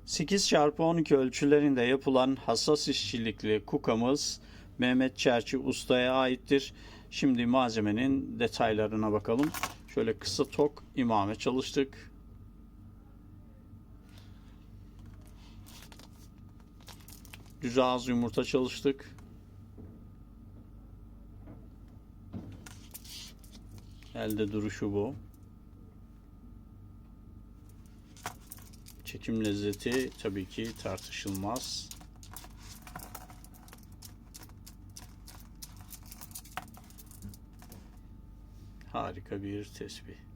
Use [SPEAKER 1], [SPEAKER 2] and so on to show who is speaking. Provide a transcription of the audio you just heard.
[SPEAKER 1] 8x12 ölçülerinde yapılan hassas işçilikli kukamız Mehmet Çerçi Usta'ya aittir. Şimdi malzemenin detaylarına bakalım. Şöyle kısa tok imame çalıştık. Düz ağız yumurta çalıştık. Elde duruşu bu. Çekim lezzeti tabii ki tartışılmaz. Harika bir tesbih.